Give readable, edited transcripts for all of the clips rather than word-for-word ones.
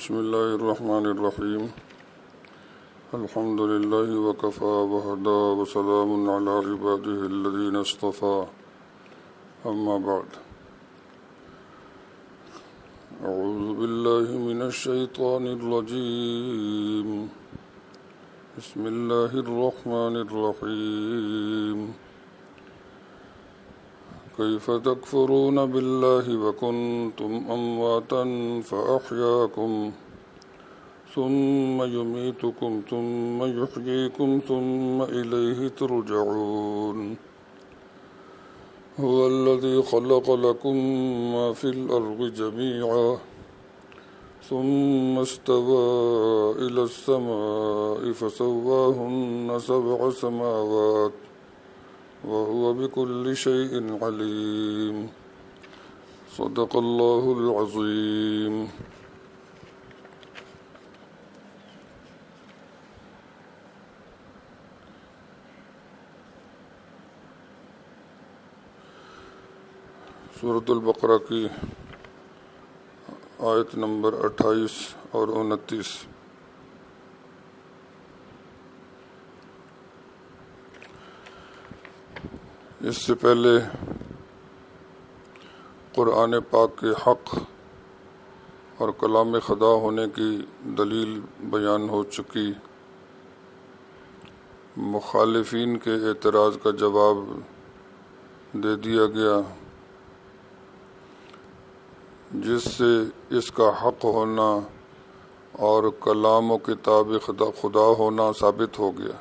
بسم الله الرحمن الرحيم. الحمد لله وكفى وهدى وسلام على عباده الذين اصطفى. أما بعد، أعوذ بالله من الشيطان الرجيم. بسم الله الرحمن الرحيم. كيف تكفرون بالله وكنتم أمواتا فأحياكم ثم يميتكم ثم يحييكم ثم إليه ترجعون. هو الذي خلق لكم ما في الأرض جميعا ثم استوى إلى السماء فسواهن 7 سماوات وهو بكل شيء عليم. صدق الله العظيم. سورۃ البقرہ کی آیت نمبر 28 اور 29۔ اس سے پہلے قرآن پاک کے حق اور کلام خدا ہونے کی دلیل بیان ہو چکی، مخالفین کے اعتراض کا جواب دے دیا گیا، جس سے اس کا حق ہونا اور کلام و کتاب خدا ہونا ثابت ہو گیا۔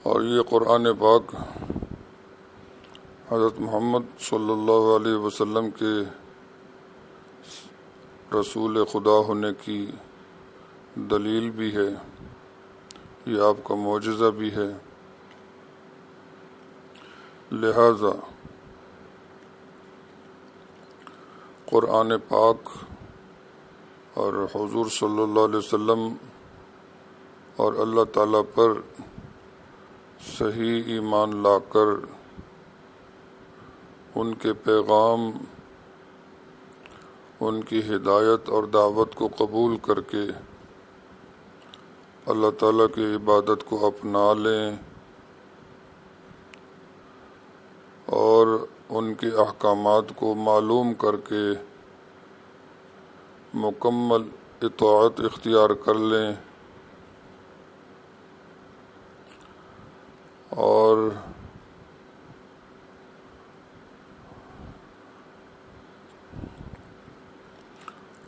اور یہ قرآن پاک حضرت محمد صلی اللہ علیہ وسلم کے رسول خدا ہونے کی دلیل بھی ہے، یہ آپ کا معجزہ بھی ہے۔ لہذا قرآن پاک اور حضور صلی اللہ علیہ وسلم اور اللہ تعالیٰ پر صحیح ایمان لا کر ان کے پیغام، ان کی ہدایت اور دعوت کو قبول کر کے اللہ تعالیٰ کی عبادت کو اپنا لیں اور ان کے احکامات کو معلوم کر کے مکمل اطاعت اختیار کر لیں اور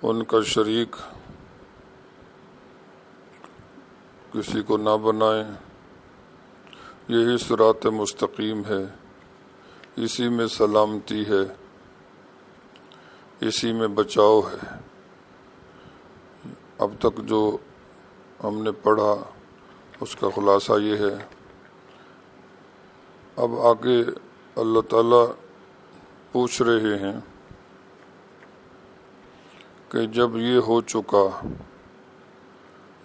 ان کا شریک کسی کو نہ بنائیں، یہی صراط مستقیم ہے، اسی میں سلامتی ہے، اسی میں بچاؤ ہے۔ اب تک جو ہم نے پڑھا اس کا خلاصہ یہ ہے۔ اب آگے اللہ تعالیٰ پوچھ رہے ہیں کہ جب یہ ہو چکا،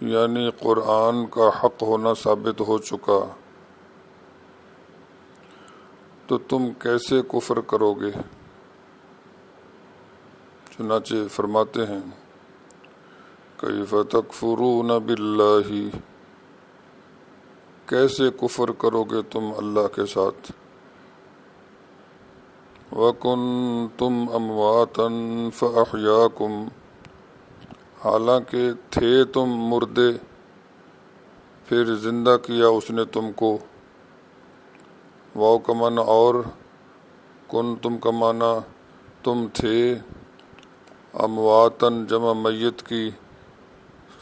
یعنی قرآن کا حق ہونا ثابت ہو چکا، تو تم کیسے کفر کرو گے؟ چنانچہ فرماتے ہیں کیف تکفرون باللہ، کیسے کفر کرو گے تم اللہ کے ساتھ، وَكُنْتُمْ أَمْوَاتًا فَأَحْيَاكُمْ، حالانکہ تھے تم مردے پھر زندہ کیا اس نے تم کو۔ واو کا معنی اور، کنتم کا معنی تم تھے، امواتن جمع میت کی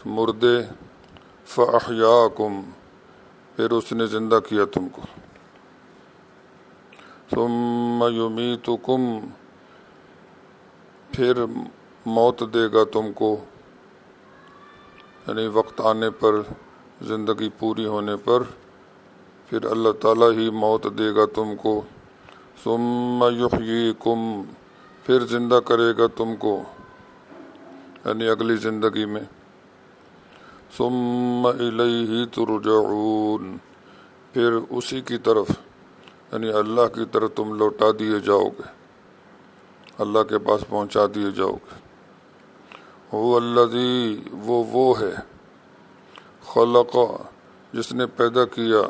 مردے، فاحیاکم پھر اس نے زندہ کیا تم کو، ثم یمیتکم پھر موت دے گا تم کو، یعنی وقت آنے پر، زندگی پوری ہونے پر پھر اللہ تعالیٰ ہی موت دے گا تم کو، ثم یحییکم پھر زندہ کرے گا تم کو، یعنی اگلی زندگی میں، ثم الیہ ترجعون پھر اسی کی طرف یعنی اللہ کی طرف تم لوٹا دیے جاؤ گے، اللہ کے پاس پہنچا دیے جاؤ گے۔ هو الذی، وہ ہے، خلق، جس نے پیدا کیا،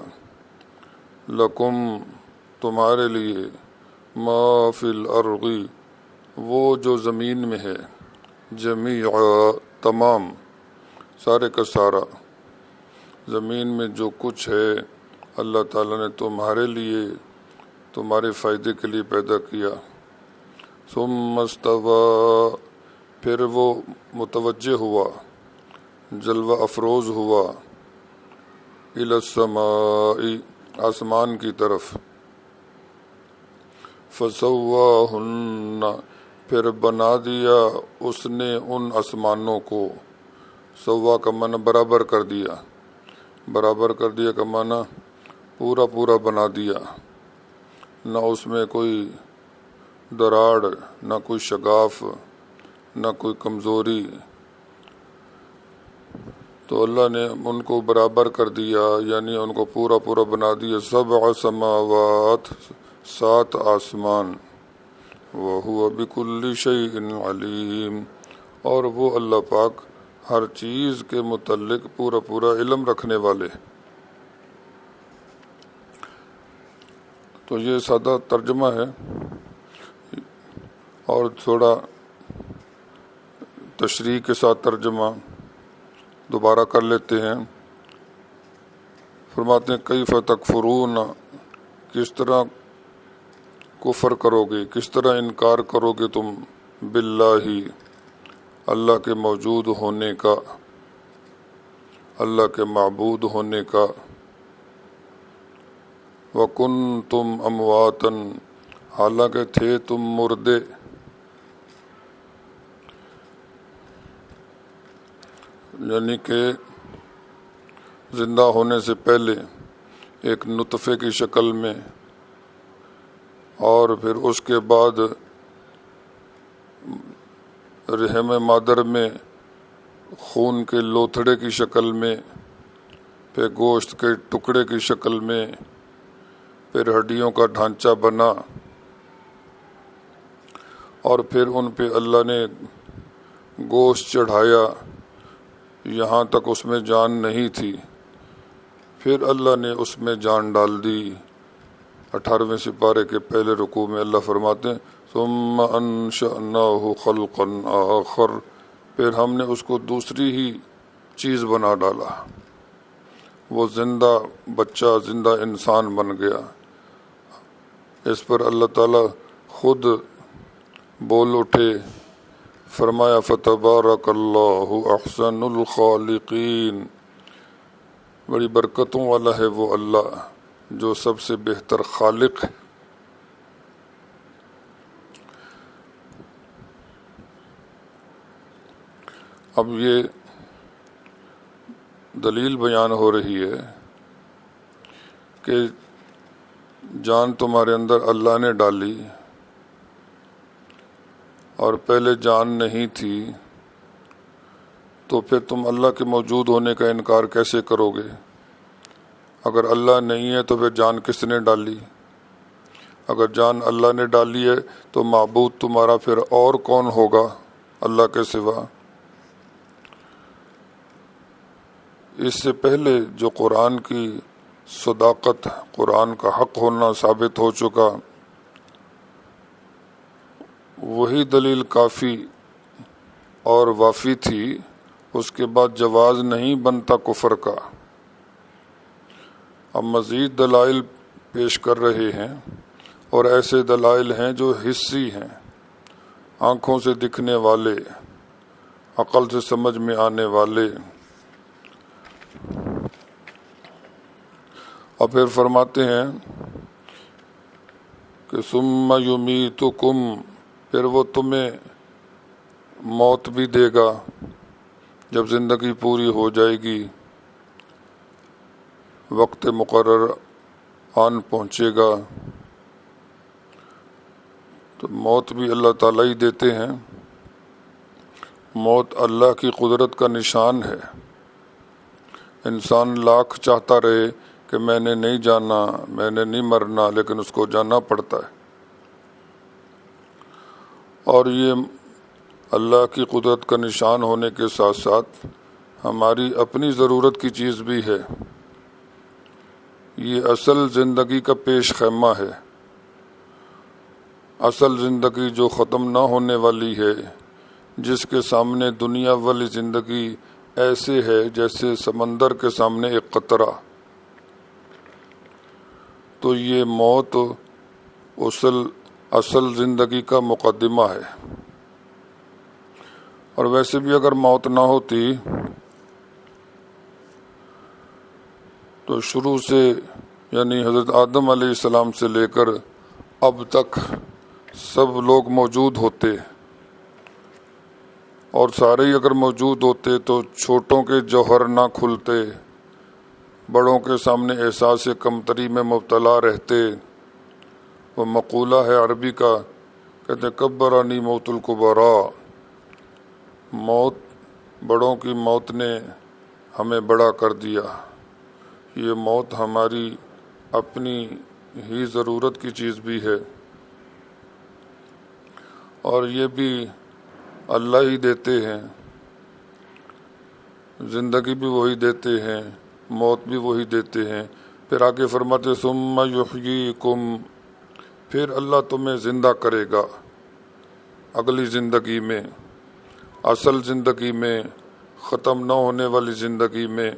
لکم، تمہارے لیے، ما فی الارض، وہ جو زمین میں ہے، جمیعا، تمام، سارے کا سارا، زمین میں جو کچھ ہے اللہ تعالیٰ نے تمہارے لیے، تمہارے فائدے کے لیے پیدا کیا۔ ثم استوى، پھر وہ متوجہ ہوا، جلوہ افروز ہوا، الی السماء، آسمان کی طرف، فسواہن، پھر بنا دیا اس نے ان آسمانوں کو، سوا کا معنی برابر کر دیا، برابر کر دیا کا معنی پورا پورا بنا دیا، نہ اس میں کوئی دراڑ، نہ کوئی شگاف، نہ کوئی کمزوری، تو اللہ نے ان کو برابر کر دیا، یعنی ان کو پورا پورا بنا دیا۔ سبع سماوات، 7 آسمان، وَهُوَ بِكُلِّ شَيْءٍ عَلِيمٌ، اور وہ اللہ پاک ہر چیز کے متعلق پورا پورا علم رکھنے والے۔ تو یہ سادہ ترجمہ ہے، اور تھوڑا تشریح کے ساتھ ترجمہ دوبارہ کر لیتے ہیں۔ فرماتے ہیں کیف تکفرون، کس طرح کفر کرو گے، کس طرح انکار کرو گے تم، باللہ، اللہ کے موجود ہونے کا، اللہ کے معبود ہونے کا، وکنتم امواتا، حالانکہ تھے تم مردے، یعنی کہ زندہ ہونے سے پہلے ایک نطفے کی شکل میں، اور پھر اس کے بعد رحم مادر میں خون کے لوتھڑے کی شکل میں، پھر گوشت کے ٹکڑے کی شکل میں، پھر ہڈیوں کا ڈھانچہ بنا، اور پھر ان پہ اللہ نے گوشت چڑھایا، یہاں تک اس میں جان نہیں تھی، پھر اللہ نے اس میں جان ڈال دی۔ 18ویں سپارے کے پہلے رکوع میں اللہ فرماتے ہیں ثم انشأناہ خلقا آخر، پھر ہم نے اس کو دوسری ہی چیز بنا ڈالا، وہ زندہ بچہ، زندہ انسان بن گیا۔ اس پر اللہ تعالیٰ خود بول اٹھے، فرمایا فتبارک اللہ احسن الخالقین، بڑی برکتوں والا ہے وہ اللہ جو سب سے بہتر خالق ہے۔ اب یہ دلیل بیان ہو رہی ہے کہ جان تمہارے اندر اللہ نے ڈالی، اور پہلے جان نہیں تھی، تو پھر تم اللہ کے موجود ہونے کا انکار کیسے کرو گے؟ اگر اللہ نہیں ہے تو پھر جان کس نے ڈالی؟ اگر جان اللہ نے ڈالی ہے تو معبود تمہارا پھر اور کون ہوگا اللہ کے سوا؟ اس سے پہلے جو قرآن کی صداقت، قرآن کا حق ہونا ثابت ہو چکا، وہی دلیل کافی اور وافی تھی، اس کے بعد جواز نہیں بنتا کفر کا۔ اب مزید دلائل پیش کر رہے ہیں، اور ایسے دلائل ہیں جو حسی ہیں، آنکھوں سے دکھنے والے، عقل سے سمجھ میں آنے والے۔ اور پھر فرماتے ہیں کہ ثم یمیتکم، پھر وہ تمہیں موت بھی دے گا جب زندگی پوری ہو جائے گی، وقت مقرر آن پہنچے گا، تو موت بھی اللہ تعالیٰ ہی دیتے ہیں۔ موت اللہ کی قدرت کا نشان ہے۔ انسان لاکھ چاہتا رہے کہ میں نے نہیں جانا، میں نے نہیں مرنا، لیکن اس کو جانا پڑتا ہے۔ اور یہ اللہ کی قدرت کا نشان ہونے کے ساتھ ساتھ ہماری اپنی ضرورت کی چیز بھی ہے۔ یہ اصل زندگی کا پیش خیمہ ہے، اصل زندگی جو ختم نہ ہونے والی ہے، جس کے سامنے دنیا والی زندگی ایسے ہے جیسے سمندر کے سامنے ایک قطرہ۔ تو یہ موت اصل زندگی کا مقدمہ ہے۔ اور ویسے بھی اگر موت نہ ہوتی تو شروع سے یعنی حضرت آدم علیہ السلام سے لے کر اب تک سب لوگ موجود ہوتے، اور سارے ہی اگر موجود ہوتے تو چھوٹوں کے جوہر نہ کھلتے، بڑوں کے سامنے احساس کمتری میں مبتلا رہتے۔ وہ مقولہ ہے عربی کا، کہتے کبرانی موت الکبرا، موت بڑوں کی موت نے ہمیں بڑا کر دیا۔ یہ موت ہماری اپنی ہی ضرورت کی چیز بھی ہے، اور یہ بھی اللہ ہی دیتے ہیں، زندگی بھی وہی دیتے ہیں، موت بھی وہی دیتے ہیں۔ پھر آگے فرماتے ثم یحییکم، پھر اللہ تمہیں زندہ کرے گا اگلی زندگی میں، اصل زندگی میں، ختم نہ ہونے والی زندگی میں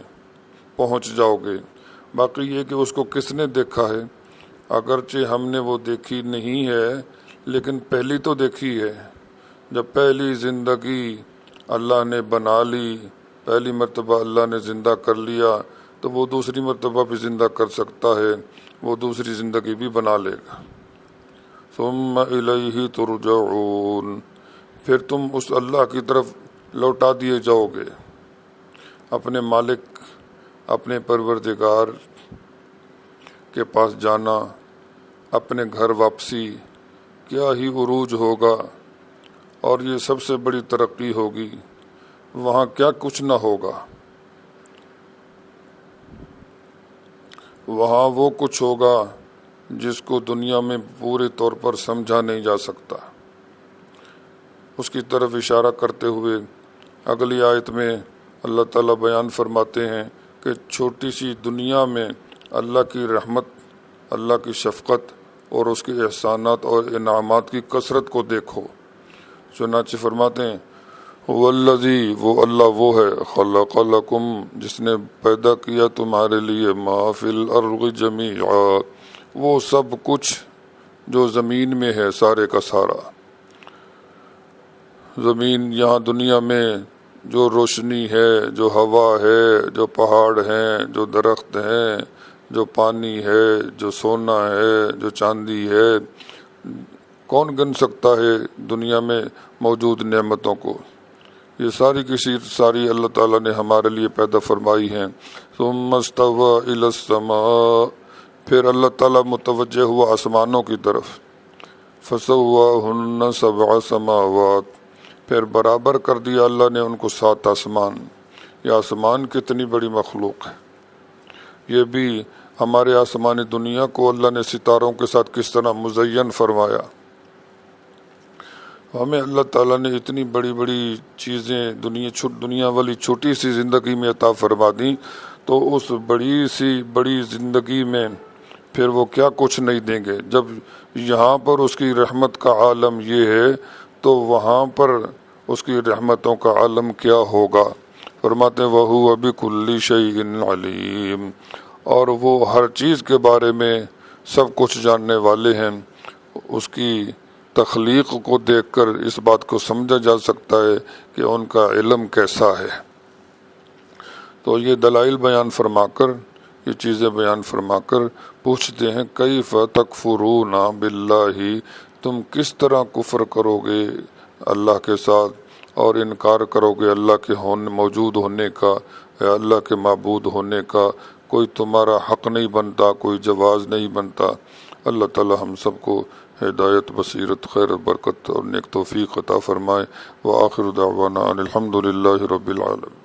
پہنچ جاؤ گے۔ باقی یہ کہ اس کو کس نے دیکھا ہے، اگرچہ ہم نے وہ دیکھی نہیں ہے لیکن پہلی تو دیکھی ہے۔ جب پہلی زندگی اللہ نے بنا لی، پہلی مرتبہ اللہ نے زندہ کر لیا، تو وہ دوسری مرتبہ بھی زندہ کر سکتا ہے، وہ دوسری زندگی بھی بنا لے گا۔ ثم الیہ ترجعون، پھر تم اس اللہ کی طرف لوٹا دیے جاؤ گے، اپنے مالک، اپنے پروردگار کے پاس جانا، اپنے گھر واپسی، کیا ہی عروج ہوگا، اور یہ سب سے بڑی ترقی ہوگی۔ وہاں کیا کچھ نہ ہوگا، وہاں وہ کچھ ہوگا جس کو دنیا میں پورے طور پر سمجھا نہیں جا سکتا۔ اس کی طرف اشارہ کرتے ہوئے اگلی آیت میں اللہ تعالیٰ بیان فرماتے ہیں کہ چھوٹی سی دنیا میں اللہ کی رحمت، اللہ کی شفقت اور اس کے احسانات اور انعامات کی کثرت کو دیکھو۔ چنانچہ فرماتے ہیں والذی، وہ اللہ وہ ہے، خلق لکم، جس نے پیدا کیا تمہارے لیے، ما فی الارض جمیعا، وہ سب کچھ جو زمین میں ہے، سارے کا سارا۔ زمین یہاں دنیا میں جو روشنی ہے، جو ہوا ہے، جو پہاڑ ہیں، جو درخت ہیں، جو پانی ہے، جو سونا ہے، جو چاندی ہے، کون گن سکتا ہے دنیا میں موجود نعمتوں کو؟ یہ ساری کی ساری اللہ تعالیٰ نے ہمارے لیے پیدا فرمائی ہیں۔ ثم استوى الى السماء، پھر اللہ تعالیٰ متوجہ ہوا آسمانوں کی طرف، فسواہن سبع سماوات، پھر برابر کر دیا اللہ نے ان کو 7 آسمان۔ یہ آسمان کتنی بڑی مخلوق ہے، یہ بھی ہمارے آسمانی دنیا کو اللہ نے ستاروں کے ساتھ کس طرح مزین فرمایا۔ ہمیں اللہ تعالیٰ نے اتنی بڑی بڑی چیزیں دنیا والی چھوٹی سی زندگی میں عطا فرما دیں، تو اس بڑی زندگی میں پھر وہ کیا کچھ نہیں دیں گے۔ جب یہاں پر اس کی رحمت کا عالم یہ ہے تو وہاں پر اس کی رحمتوں کا عالم کیا ہوگا۔ فرماتے ہیں وَهُوَ بِكُلِّ شَيْءٍ عَلِيمٌ، اور وہ ہر چیز کے بارے میں سب کچھ جاننے والے ہیں۔ اس کی تخلیق کو دیکھ کر اس بات کو سمجھا جا سکتا ہے کہ ان کا علم کیسا ہے۔ تو یہ دلائل بیان فرما کر، یہ چیزیں بیان فرما کر پوچھتے ہیں کیف تکفرون باللہ، تم کس طرح کفر کرو گے اللہ کے ساتھ اور انکار کرو گے اللہ کے موجود ہونے کا یا اللہ کے معبود ہونے کا۔ کوئی تمہارا حق نہیں بنتا، کوئی جواز نہیں بنتا۔ اللہ تعالی ہم سب کو ہدایت، بصیرت، خیر، برکت اور نیک توفیق عطا فرمائے۔ وآخر دعوانا ان الحمد للہ رب العالمین۔